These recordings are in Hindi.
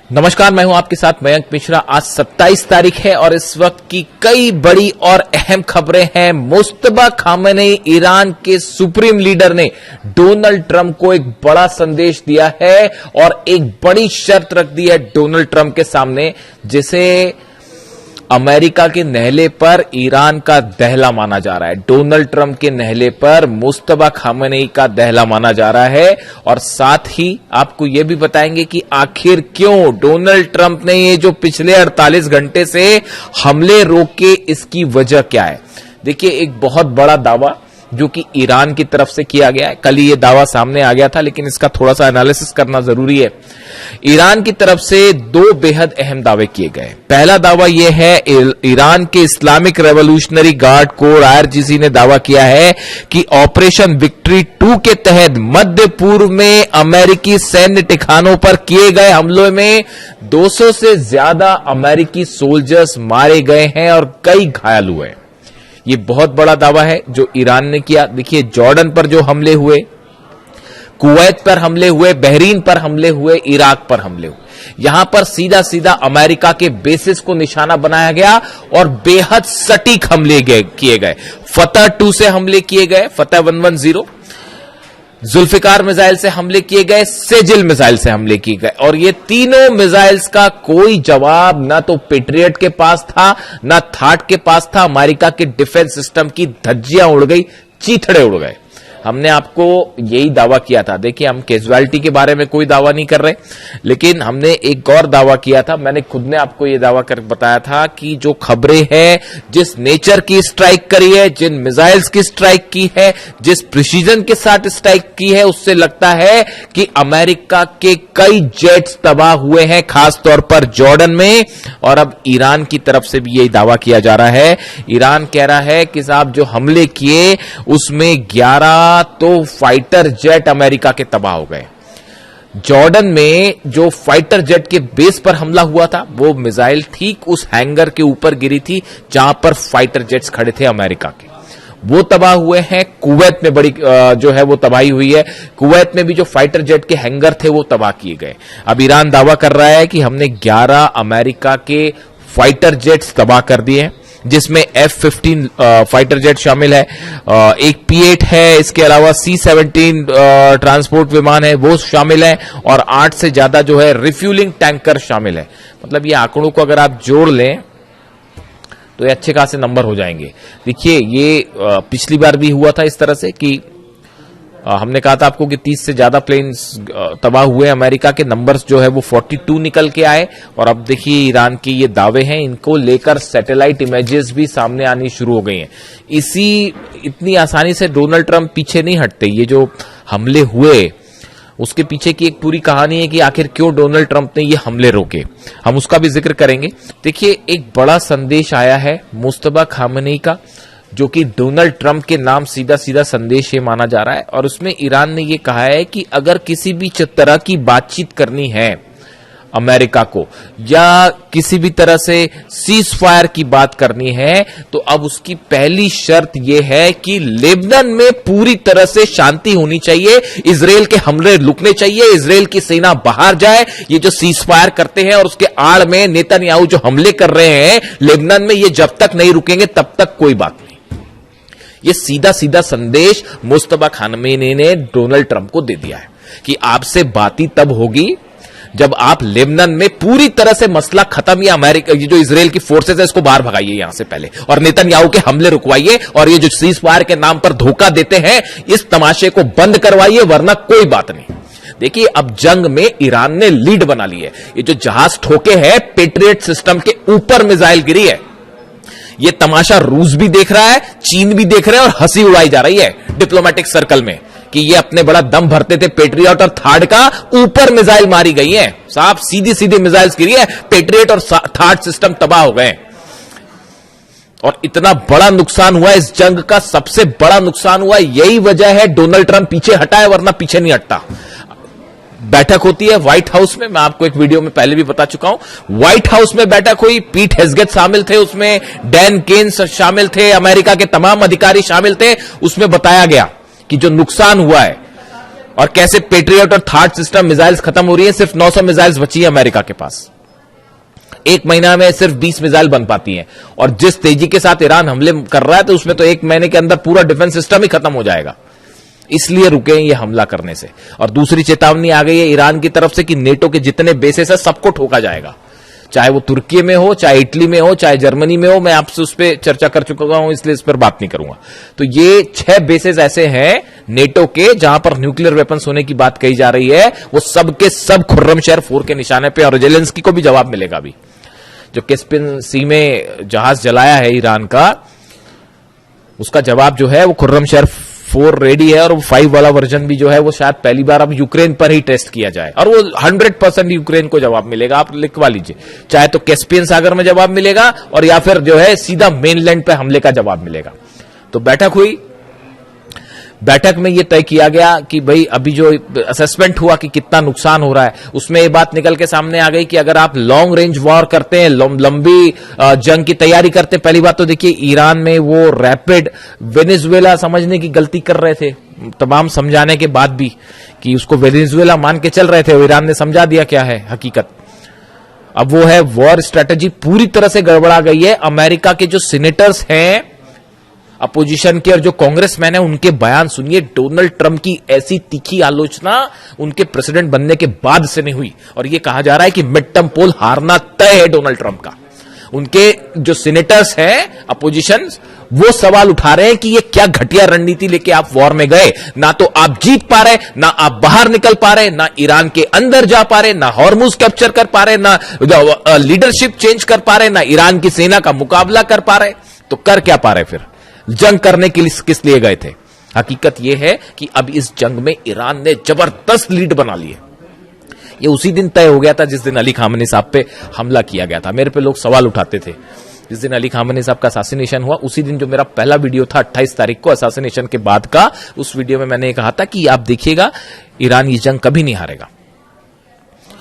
नमस्कार, मैं हूं आपके साथ मयंक मिश्रा। आज 27 तारीख है और इस वक्त की कई बड़ी और अहम खबरें हैं। मुस्तफा खामेनेई ईरान के सुप्रीम लीडर ने डोनाल्ड ट्रंप को एक बड़ा संदेश दिया है और एक बड़ी शर्त रख दी है डोनाल्ड ट्रंप के सामने, जिसे अमेरिका के नहले पर ईरान का दहला माना जा रहा है। डोनाल्ड ट्रंप के नहले पर मुस्तफा खामेनेई का दहला माना जा रहा है और साथ ही आपको यह भी बताएंगे कि आखिर क्यों डोनाल्ड ट्रंप ने ये जो पिछले 48 घंटे से हमले रोके, इसकी वजह क्या है। देखिए, एक बहुत बड़ा दावा जो कि ईरान की तरफ से किया गया है। कल ही ये दावा सामने आ गया था, लेकिन इसका थोड़ा सा एनालिसिस करना जरूरी है। ईरान की तरफ से दो बेहद अहम दावे किए गए। पहला दावा यह है, ईरान के Islamic revolutionary guard core IRGC ने दावा किया है कि ऑपरेशन विक्ट्री 2 के तहत मध्य पूर्व में अमेरिकी सैन्य ठिकानों पर किए गए हमलों में 200 से ज्यादा अमेरिकी सोल्जर्स मारे गए हैं और कई घायल हुए। ये बहुत बड़ा दावा है जो ईरान ने किया। देखिए, जॉर्डन पर जो हमले हुए, कुवैत पर हमले हुए, बहरीन पर हमले हुए, इराक पर हमले हुए, यहां पर सीधा सीधा अमेरिका के बेसिस को निशाना बनाया गया और बेहद सटीक हमले किए गए। फतह 2 से हमले किए गए, फतह 110, जुल्फिकार मिसाइल से हमले किए गए, सेजिल मिसाइल से हमले किए गए और ये तीनों मिसाइल्स का कोई जवाब ना तो पेट्रियट के पास था, ना थाट के पास था। अमेरिका के डिफेंस सिस्टम की धज्जियां उड़ गई, चीथड़े उड़ गए। हमने आपको यही दावा किया था। देखिए, हम कैजुअलिटी के बारे में कोई दावा नहीं कर रहे, लेकिन हमने एक और दावा किया था। मैंने खुद ने आपको यह दावा कर बताया था कि जो खबरें हैं, जिस नेचर की स्ट्राइक करी है, जिन मिसाइल्स की स्ट्राइक की है, जिस प्रिसीजन के साथ स्ट्राइक की है, उससे लगता है कि अमेरिका के कई जेट्स तबाह हुए हैं, खासतौर पर जॉर्डन में। और अब ईरान की तरफ से भी यही दावा किया जा रहा है। ईरान कह रहा है कि साहब, जो हमले किए उसमें 11 तो फाइटर जेट अमेरिका के तबाह हो गए। जॉर्डन में जो फाइटर जेट के बेस पर हमला हुआ था, वो मिसाइल ठीक उस हैंगर के ऊपर गिरी थी जहां पर फाइटर जेट्स खड़े थे अमेरिका के, वो तबाह हुए हैं। कुवैत में बड़ी जो है वो तबाही हुई है। कुवैत में भी जो फाइटर जेट के हैंगर थे वो तबाह किए गए। अब ईरान दावा कर रहा है कि हमने 11 अमेरिका के फाइटर जेट्स तबाह कर दिए हैं, जिसमें F-15 फाइटर जेट शामिल है, एक P-8 है, इसके अलावा C-17 ट्रांसपोर्ट विमान है, वो शामिल है और 8 से ज्यादा जो है रिफ्यूलिंग टैंकर शामिल है। मतलब ये आंकड़ों को अगर आप जोड़ लें तो ये अच्छे खासे नंबर हो जाएंगे। देखिए, ये पिछली बार भी हुआ था इस तरह से कि हमने कहा था आपको कि 30 से ज्यादा प्लेन्स तबाह हुए। अमेरिका के नंबर्स जो है वो 42 निकल के आए और अब देखिए ईरान के ये दावे हैं, इनको लेकर सैटेलाइट इमेजेस भी सामने आनी शुरू हो गई हैं। इतनी आसानी से डोनाल्ड ट्रंप पीछे नहीं हटते। ये जो हमले हुए उसके पीछे की एक पूरी कहानी है कि आखिर क्यों डोनाल्ड ट्रंप ने ये हमले रोके, हम उसका भी जिक्र करेंगे। देखिए, एक बड़ा संदेश आया है मुस्तफा खामेनेई का, जो कि डोनाल्ड ट्रंप के नाम सीधा सीधा संदेश ये माना जा रहा है और उसमें ईरान ने ये कहा है कि अगर किसी भी तरह की बातचीत करनी है अमेरिका को, या किसी भी तरह से सीज फायर की बात करनी है, तो अब उसकी पहली शर्त यह है कि लेबनान में पूरी तरह से शांति होनी चाहिए, इजराइल के हमले रुकने चाहिए, इजराइल की सेना बाहर जाए। ये जो सीज फायर करते हैं और उसके आड़ में नेतन्याहू जो हमले कर रहे हैं लेबनान में, ये जब तक नहीं रुकेंगे तब तक कोई बात नहीं। ये सीधा सीधा संदेश मुस्तफा खामेनेई ने डोनाल्ड ट्रंप को दे दिया है कि आपसे बात ही तब होगी जब आप लेबनान में पूरी तरह से मसला खत्म, या अमेरिका ये जो इजराइल की फोर्सेस है इसको बाहर भगाइए यहां से पहले, और नेतन्याहू के हमले रुकवाइए, और ये जो सीज फायर के नाम पर धोखा देते हैं इस तमाशे को बंद करवाइए, वरना कोई बात नहीं। देखिए, अब जंग में ईरान ने लीड बना ली है। ये जो जहाज ठोके हैं, पेट्रियट सिस्टम के ऊपर मिसाइल गिरी है, ये तमाशा रूस भी देख रहा है, चीन भी देख रहा है और हंसी उड़ाई जा रही है डिप्लोमेटिक सर्कल में कि ये अपने बड़ा दम भरते थे। पेट्रियट और थार्ड का ऊपर मिसाइल मारी गई है साहब, सीधी सीधी मिसाइल्स गिरी है, पेट्रियट और थार्ड सिस्टम तबाह हो गए और इतना बड़ा नुकसान हुआ। इस जंग का सबसे बड़ा नुकसान हुआ, यही वजह है डोनाल्ड ट्रंप पीछे हटा है, वरना पीछे नहीं हटता। बैठक होती है व्हाइट हाउस में, मैं आपको एक वीडियो में पहले भी बता चुका हूं। व्हाइट हाउस में बैठक हुई, पीट हेग्सेट शामिल थे उसमें, डैन केन्स शामिल थे, अमेरिका के तमाम अधिकारी शामिल थे। उसमें बताया गया कि जो नुकसान हुआ है और कैसे पेट्रियट और थार्ड सिस्टम मिसाइल्स खत्म हो रही है। सिर्फ 900 मिसाइल्स बची है अमेरिका के पास, एक महीना में सिर्फ 20 मिसाइल बन पाती हैं। और जिस तेजी के साथ ईरान हमले कर रहा है तो उसमें तो एक महीने के अंदर पूरा डिफेंस सिस्टम ही खत्म हो जाएगा। इसलिए रुके ये हमला करने से। और दूसरी चेतावनी आ गई है ईरान की तरफ से कि नेटो के जितने बेसेस है सबको ठोका जाएगा, चाहे वो तुर्की में हो, चाहे इटली में हो, चाहे जर्मनी में हो। मैं आपसे उस पर चर्चा कर चुका हूं, इसलिए इस पर बात नहीं करूंगा। तो ये 6 बेसेस ऐसे हैं नेटो के जहां पर न्यूक्लियर वेपन्स होने की बात कही जा रही है। वो सब के सब खुर्रमशहर 4 के निशाने पे, और जेलेंस्की को भी जवाब मिलेगा। अभी जो कैस्पियन सी में जहाज जलाया है ईरान का, उसका जवाब जो है वो खुर्रमशहर 4 रेडी है। और वो 5 वाला वर्जन भी जो है वो शायद पहली बार अब यूक्रेन पर ही टेस्ट किया जाए, और वो 100% यूक्रेन को जवाब मिलेगा। आप लिखवा लीजिए, चाहे तो कैस्पियन सागर में जवाब मिलेगा और या फिर जो है सीधा मेनलैंड पे हमले का जवाब मिलेगा। तो बैठक हुई, बैठक में यह तय किया गया कि भाई अभी जो असेसमेंट हुआ कि कितना नुकसान हो रहा है, उसमें यह बात निकल के सामने आ गई कि अगर आप लॉन्ग रेंज वॉर करते हैं, लंबी जंग की तैयारी करते हैं। पहली बात तो देखिए, ईरान में वो रैपिड वेनेजुएला समझने की गलती कर रहे थे, तमाम समझाने के बाद भी कि उसको वेनेजुएला मान के चल रहे थे। ईरान ने समझा दिया क्या है हकीकत। अब वो है वॉर स्ट्रेटेजी पूरी तरह से गड़बड़ा गई है। अमेरिका के जो सीनेटर्स हैं अपोजिशन के और जो कांग्रेसमैन है, उनके बयान सुनिए। डोनाल्ड ट्रंप की ऐसी तीखी आलोचना उनके प्रेसिडेंट बनने के बाद से नहीं हुई, और यह कहा जा रहा है कि मिड टर्म पोल हारना तय है डोनाल्ड ट्रंप का। उनके जो सीनेटर्स हैं अपोजिशन, वो सवाल उठा रहे हैं कि ये क्या घटिया रणनीति लेके आप वॉर में गए। ना तो आप जीत पा रहे, ना आप बाहर निकल पा रहे, ना ईरान के अंदर जा पा रहे, ना हॉर्मुज कैप्चर कर पा रहे, ना लीडरशिप चेंज कर पा रहे, ना ईरान की सेना का मुकाबला कर पा रहे। तो कर क्या पा रहे फिर? जंग करने के लिए किस लिए गए थे? हकीकत यह है कि अब इस जंग में ईरान ने जबरदस्त लीड बना ली है। यह उसी दिन तय हो गया था जिस दिन अली खामनी साहब पे हमला किया गया था। मेरे पे लोग सवाल उठाते थे जिस दिन अली खामनी साहब का असैसिनेशन हुआ, उसी दिन जो मेरा पहला वीडियो था 28 तारीख को असैसिनेशन के बाद का, उस वीडियो में मैंने कहा था कि आप देखिएगा ईरान ये जंग कभी नहीं हारेगा।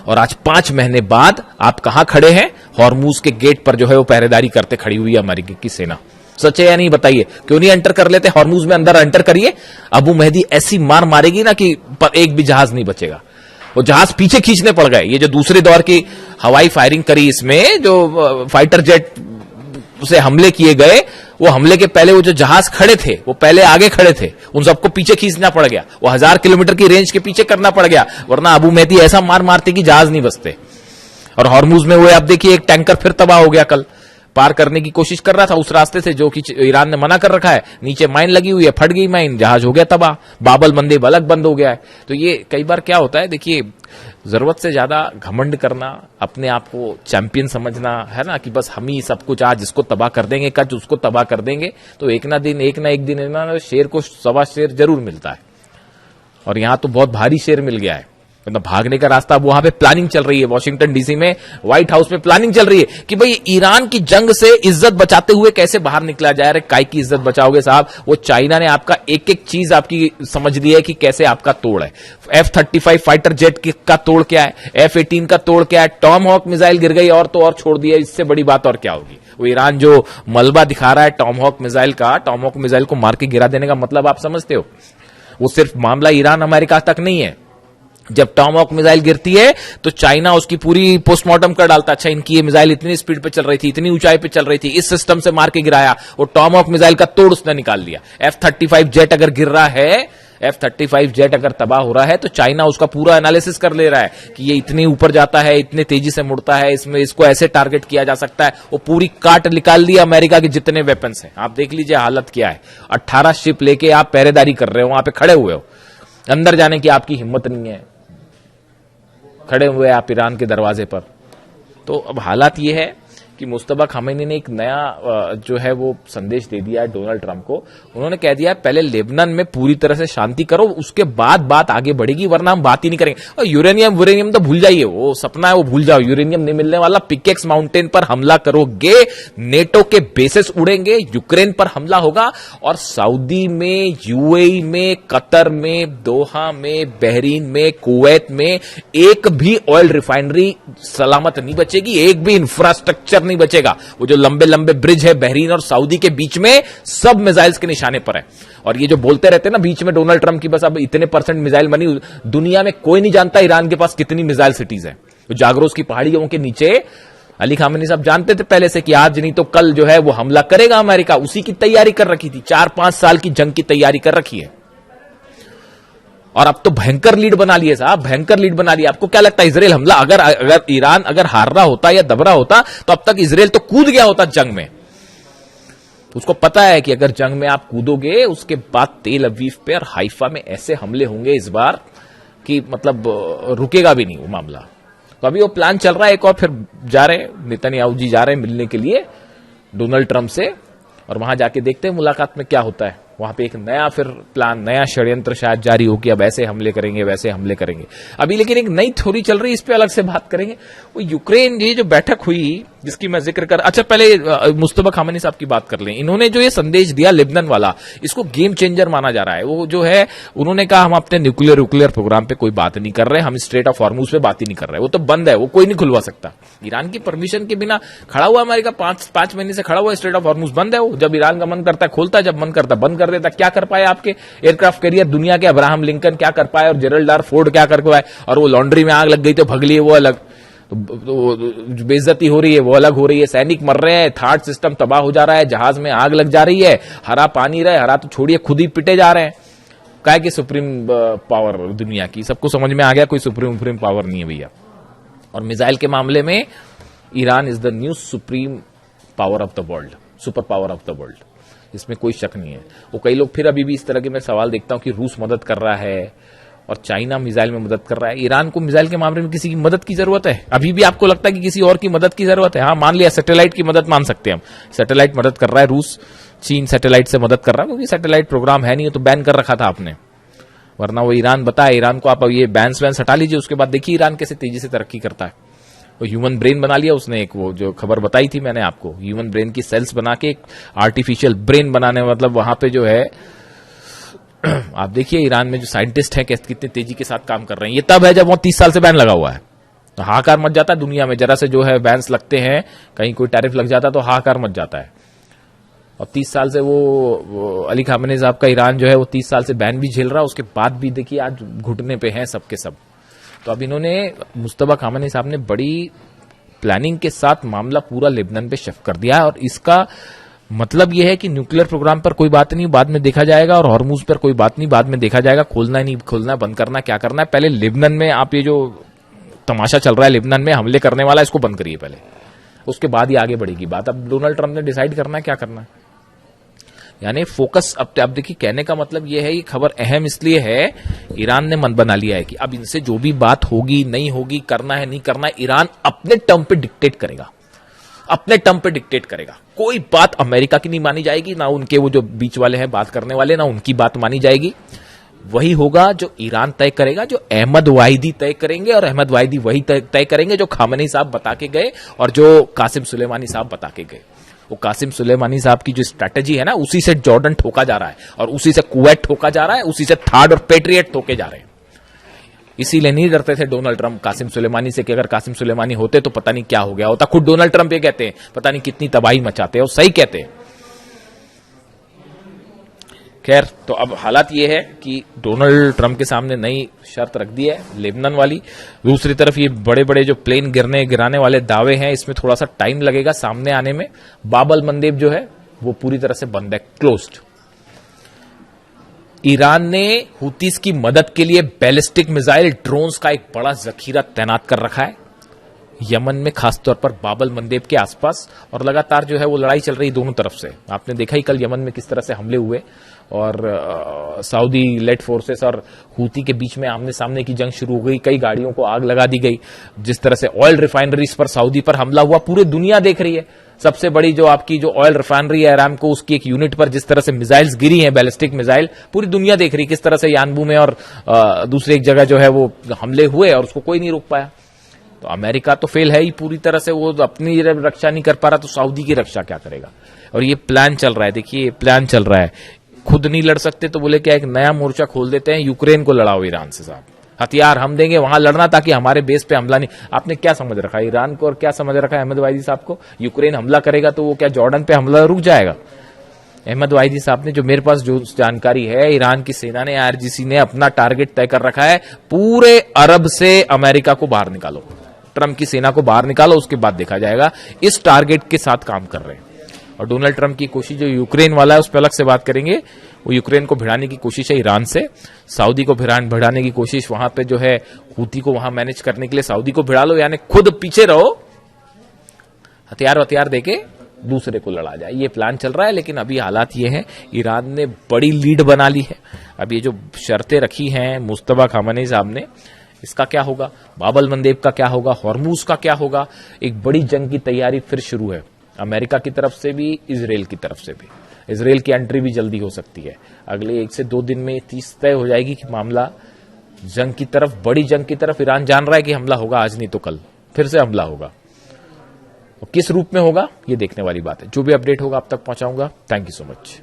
और आज 5 महीने बाद आप कहां खड़े हैं? हॉर्मुज के गेट पर जो है वो पहरेदारी करते खड़ी हुई है अमेरिका की सेना। सच है या नहीं बताइए? क्यों नहीं एंटर कर लेते हॉर्मुज में? अंदर एंटर करिए। अबू मेहदी ऐसी मार मारेगी ना कि एक भी जहाज नहीं बचेगा। वो जहाज पीछे खींचने पड़ गए। ये जो दूसरे दौर की हवाई फायरिंग करी, इसमें जो फाइटर जेट से हमले किए गए, वो हमले के पहले वो जो जहाज खड़े थे वो पहले आगे खड़े थे, उन सबको पीछे खींचना पड़ गया। वो 1000 किलोमीटर की रेंज के पीछे करना पड़ गया, वरना अबू मेहदी ऐसा मार मारते कि जहाज नहीं बचते। और हॉर्मुज में वो आप देखिए, एक टैंकर फिर तबाह हो गया। कल पार करने की कोशिश कर रहा था उस रास्ते से जो कि ईरान ने मना कर रखा है, नीचे माइन लगी हुई है, फट गई माइन, जहाज हो गया तबाह, बाबल मंदेब अलग बंद हो गया है। तो ये कई बार क्या होता है, देखिए जरूरत से ज्यादा घमंड करना, अपने आप को चैंपियन समझना, है ना, कि बस हम ही सब कुछ आज इसको तबाह कर देंगे, कल उसको तबाह कर देंगे, तो एक ना एक दिन ना शेर को 1.25 शेर जरूर मिलता है। और यहां तो बहुत भारी शेर मिल गया है, मतलब भागने का रास्ता। वहां पे प्लानिंग चल रही है वॉशिंगटन डीसी में, व्हाइट हाउस में प्लानिंग चल रही है कि भाई ईरान की जंग से इज्जत बचाते हुए कैसे बाहर निकला जाए। अरे काय की इज्जत बचाओगे साहब? वो चाइना ने आपका एक एक चीज आपकी समझ ली है कि कैसे आपका तोड़ है। F-35 फाइटर जेट का तोड़ क्या है, F-18 का तोड़ क्या है, टॉम हॉक मिसाइल गिर गई और तो और छोड़ दिया। इससे बड़ी बात और क्या होगी? वो ईरान जो मलबा दिखा रहा है टॉम हॉक मिसाइल का, टॉम हॉक मिसाइल को मार के गिरा देने का मतलब आप समझते हो? वो सिर्फ मामला ईरान अमेरिका तक नहीं है। जब टॉम हॉक मिसाइल गिरती है तो चाइना उसकी पूरी पोस्टमार्टम कर डालता। अच्छा, इनकी ये मिसाइल इतनी स्पीड पे चल रही थी, इतनी ऊंचाई पे चल रही थी, इस सिस्टम से मार के गिराया। वो टॉम हॉक मिसाइल का तोड़ उसने निकाल लिया। F-35 जेट अगर गिर रहा है, F-35 जेट अगर तबाह हो रहा है, तो चाइना उसका पूरा एनालिसिस कर ले रहा है कि ये इतने ऊपर जाता है, इतने तेजी से मुड़ता है, इसमें इसको ऐसे टारगेट किया जा सकता है। वो पूरी काट निकाल ली अमेरिका के जितने वेपन्स हैं। आप देख लीजिए हालत क्या है। 18 शिप लेके आप पहरेदारी कर रहे हो, वहां पे खड़े हुए हो, अंदर जाने की आपकी हिम्मत नहीं है, खड़े हुए आप ईरान के दरवाजे पर। तो अब हालात ये है कि मुस्तफा खामेनी ने एक नया जो है वो संदेश दे दिया है डोनाल्ड ट्रंप को। उन्होंने कह दिया है पहले लेबनान में पूरी तरह से शांति करो, उसके बाद बात आगे बढ़ेगी, वरना हम बात ही नहीं करेंगे। और यूरेनियम तो भूल जाइए, वो सपना है, वो भूल जाओ, यूरेनियम नहीं मिलने वाला। पिकेक्स माउंटेन पर हमला करोगे, नेटो के बेसेस उड़ेंगे, यूक्रेन पर हमला होगा, और सऊदी में, यूएई में, कतर में, दोहा में, बहरीन में, कुवैत में एक भी ऑयल रिफाइनरी सलामत नहीं बचेगी, एक भी इंफ्रास्ट्रक्चर नहीं बचेगा। वो जो लंबे लंबे ब्रिज है बहरीन और सऊदी के बीच में, सब मिसाइल्स के निशाने पर है। और ये जो बोलते रहते हैं ना बीच में डोनाल्ड ट्रंप की बस अब इतने % मिसाइल बनी, दुनिया में कोई नहीं जानता ईरान के पास कितनी मिसाइल सिटीज है। तो जागरोस की पहाड़ियों के नीचे अली खामेनी साहब जानते थे पहले से कि आज नहीं तो कल जो है वो हमला करेगा अमेरिका, उसी की तैयारी कर रखी थी, 4-5 साल की जंग की तैयारी कर रखी है। और अब तो भयंकर लीड बना लिए साहब, भयंकर लीड बना लिया। आपको क्या लगता है इसराइल हमला अगर ईरान अगर हार रहा होता या दब रहा होता तो अब तक इसराइल तो कूद गया होता जंग में। उसको पता है कि अगर जंग में आप कूदोगे उसके बाद तेल अवीव पे और हाइफा में ऐसे हमले होंगे इस बार कि मतलब रुकेगा भी नहीं वो मामला। तो अभी वो प्लान चल रहा है एक और, फिर जा रहे नेतन्याहू जी जा रहे हैं मिलने के लिए डोनाल्ड ट्रंप से, और वहां जाके देखते हैं मुलाकात में क्या होता है। वहां पे एक नया फिर प्लान, नया षड्यंत्र शायद जारी हो कि अब ऐसे हमले करेंगे वैसे हमले करेंगे। अभी लेकिन एक नई थ्योरी चल रही है, इस पे अलग से बात करेंगे। वो यूक्रेन ये जो बैठक हुई जिसकी मैं जिक्र कर, अच्छा पहले मुस्तफा खामेनी साहब की बात कर लें। इन्होंने जो ये संदेश दिया लेबनान वाला, इसको गेम चेंजर माना जा रहा है। वो जो है उन्होंने कहा हम अपने न्यूक्लियर प्रोग्राम पे कोई बात नहीं कर रहे, हम स्ट्रेट ऑफ हॉर्मुज पे बात ही नहीं कर रहे, वो तो बंद है, वो कोई नहीं खुलवा सकता। ईरान की परमिशन के बिना खड़ा हुआ अमेरिका, 5 महीने से खड़ा हुआ, स्ट्रेट ऑफ हॉर्मुज बंद है। वो जब ईरान का मन करता है खोलता है, जब मन करता है बंद कर देता। क्या कर पाए आपके एयरक्राफ्ट कैरियर दुनिया के? अब्राहम लिंकन क्या कर पाए और जेरल्ड आर फोर्ड क्या कर पाए? और वो लॉन्ड्री में आग लग गई तो भग लिए, वो अलग। तो बेइज्जती हो रही है वो अलग हो रही है, सैनिक मर रहे हैं, थार्ड सिस्टम तबाह हो जा रहा है, जहाज में आग लग जा रही है, हरा पानी रहे, हरा तो छोड़िए खुद ही पिटे जा रहे हैं। क्या कि सुप्रीम पावर दुनिया की, सबको समझ में आ गया कोई सुप्रीम पावर नहीं है भैया। और मिसाइल के मामले में Iran is the new supreme power of the world, super power of the world, इसमें कोई शक नहीं है। वो कई लोग फिर अभी भी इस तरह के मैं सवाल देखता हूं कि रूस मदद कर रहा है और चाइना मिसाइल में मदद कर रहा है। ईरान को मिसाइल के मामले में किसी की मदद की जरूरत है? अभी भी आपको लगता है कि किसी और की मदद की जरूरत है? हाँ, मान लिया सैटेलाइट की मदद मान सकते हैं हम, सैटेलाइट मदद कर रहा है रूस, चीन सैटेलाइट से मदद कर रहा है, क्योंकि सैटेलाइट प्रोग्राम है नहीं, तो बैन कर रखा था आपने, वरना वो ईरान बताया। ईरान को आप ये बैन हटा लीजिए, उसके बाद देखिए ईरान कैसे तेजी से तरक्की करता है। वो ह्यूमन ब्रेन बना लिया उसने, एक वो जो खबर बताई थी मैंने आपको, ह्यूमन ब्रेन की सेल्स बना के एक आर्टिफिशियल ब्रेन बनाने, मतलब वहां पे जो है आप देखिए ईरान में जो साइंटिस्ट हैं कितनी तेजी के साथ काम कर रहे हैं। ये तब है जब वो 30 साल से बैन लगा हुआ है, तो हाहाकार मच जाता है दुनिया में। जरा से जो है बैन्स लगते हैं, कहीं कोई टैरिफ लग जाता है तो हाहाकार मच जाता है। और 30 साल से वो अली खामेनी साहब का ईरान जो है वो 30 साल से बैन भी झेल रहा है, उसके बाद भी देखिए आज घुटने पे हैं सबके सब। तो अब इन्होंने, मुस्तफा खामेनी साहब ने बड़ी प्लानिंग के साथ मामला पूरा लेबनान पे शिफ्ट कर दिया है। और इसका मतलब यह है कि न्यूक्लियर प्रोग्राम पर कोई बात नहीं, बाद में देखा जाएगा, और हॉर्मुज पर कोई बात नहीं, बाद में देखा जाएगा, खोलना है नहीं खोलना, बंद करना क्या करना है। पहले लेबनान में आप ये जो तमाशा चल रहा है लेबनान में हमले करने वाला, इसको बंद करिए पहले, उसके बाद ही आगे बढ़ेगी बात। अब डोनाल्ड ट्रंप ने डिसाइड करना है क्या करना है, यानी फोकस। अब देखिए कहने का मतलब यह है, ये खबर अहम इसलिए है, ईरान ने मन बना लिया है कि अब इनसे जो भी बात होगी नहीं होगी, करना है नहीं करना है, ईरान अपने टर्म पे डिक्टेट करेगा, अपने टर्म पे डिक्टेट करेगा। कोई बात अमेरिका की नहीं मानी जाएगी, ना उनके वो जो बीच वाले हैं बात करने वाले, ना उनकी बात मानी जाएगी। वही होगा जो ईरान तय करेगा, जो अहमद वाहिदी तय करेंगे, और अहमद वाहिदी वही तय करेंगे जो खामेनी साहब बता के गए और जो कासिम सुलेमानी साहब बता के गए। वो कासिम सुलेमानी साहब की जो स्ट्रैटेजी है ना, उसी से जॉर्डन ठोका जा रहा है, और उसी से कुवैत ठोका जा रहा है, उसी से थार्ड और पेट्रियट ठोके जा रहे हैं। इसीलिए नहीं डरते थे डोनाल्ड ट्रंप कासिम सुलेमानी से कि अगर कासिम सुलेमानी होते तो पता नहीं क्या हो गया होता। खुद डोनाल्ड ट्रंप ये कहते हैं पता नहीं कितनी तबाही मचाते हैं, और सही कहते हैं। खैर, तो अब हालात ये है कि डोनाल्ड ट्रंप के सामने नई शर्त रख दी है लेबनान वाली। दूसरी तरफ ये बड़े बड़े जो प्लेन गिराने वाले दावे हैं, इसमें थोड़ा सा टाइम लगेगा सामने आने में। बाबल मंदेब जो है वो पूरी तरह से बंद है, क्लोज्ड। ईरान ने हुतीस की मदद के लिए बैलिस्टिक मिसाइल ड्रोन्स का एक बड़ा जखीरा तैनात कर रखा है यमन में, खासतौर पर बाबल मंदेब के आसपास। और लगातार जो है वो लड़ाई चल रही दोनों तरफ से। आपने देखा ही कल यमन में किस तरह से हमले हुए, और सऊदी लेड फोर्सेस और हूती के बीच में आमने सामने की जंग शुरू हो गई। कई गाड़ियों को आग लगा दी गई। जिस तरह से ऑयल रिफाइनरीज पर सऊदी पर हमला हुआ, पूरी दुनिया देख रही है। सबसे बड़ी जो आपकी जो ऑयल रिफाइनरी है अरामको, उसकी एक यूनिट पर जिस तरह से मिसाइल्स गिरी हैं, बैलिस्टिक मिसाइल, पूरी दुनिया देख रही है किस तरह से यानबू में और दूसरी एक जगह जो है वो हमले हुए, और उसको कोई नहीं रोक पाया। तो अमेरिका तो फेल है ही पूरी तरह से, वो अपनी रक्षा नहीं कर पा रहा, तो सऊदी की रक्षा क्या करेगा। और ये प्लान चल रहा है, देखिए प्लान चल रहा है। खुद नहीं लड़ सकते तो बोले क्या एक नया मोर्चा खोल देते हैं, यूक्रेन को लड़ाओ ईरान से। साहब हथियार हम देंगे वहां लड़ना ताकि हमारे बेस पे हमला नहीं। आपने क्या समझ रखा है ईरान को और क्या समझ रखा है अहमद वाहिदी साहब को? यूक्रेन हमला करेगा तो वो क्या जॉर्डन पे हमला रुक जाएगा? अहमद वाहिदी साहब ने, जो मेरे पास जो जानकारी है, ईरान की सेना ने, आईआरजीसी ने अपना टारगेट तय कर रखा है, पूरे अरब से अमेरिका को बाहर निकालो, ट्रंप की सेना को बाहर निकालो, उसके बाद देखा जाएगा। इस टारगेट के साथ काम कर रहे हैं। और डोनाल्ड ट्रंप की कोशिश जो यूक्रेन वाला है उस पर अलग से बात करेंगे। वो यूक्रेन को भिड़ाने की कोशिश है ईरान से, सऊदी को भिड़ाने की कोशिश वहां पे जो है हूती को वहां मैनेज करने के लिए सऊदी को भिड़ा लो, यानी खुद पीछे रहो, हथियार देके दूसरे को लड़ा जाए, ये प्लान चल रहा है। लेकिन अभी हालात ये हैं, ईरान ने बड़ी लीड बना ली है। अब ये जो शर्तें रखी हैं मुस्तफा खामेनी साहब ने, इसका क्या होगा? बाबल मंदेब का क्या होगा? हॉर्मूज का क्या होगा? एक बड़ी जंग की तैयारी फिर शुरू है, अमेरिका की तरफ से भी, इजराइल की तरफ से भी। इजराइल की एंट्री भी जल्दी हो सकती है, अगले 1 से 2 दिन में 30 तय हो जाएगी कि मामला जंग की तरफ, बड़ी जंग की तरफ। ईरान जान रहा है कि हमला होगा, आज नहीं तो कल फिर से हमला होगा। किस रूप में होगा ये देखने वाली बात है। जो भी अपडेट होगा आप तक पहुंचाऊंगा। Thank you so much.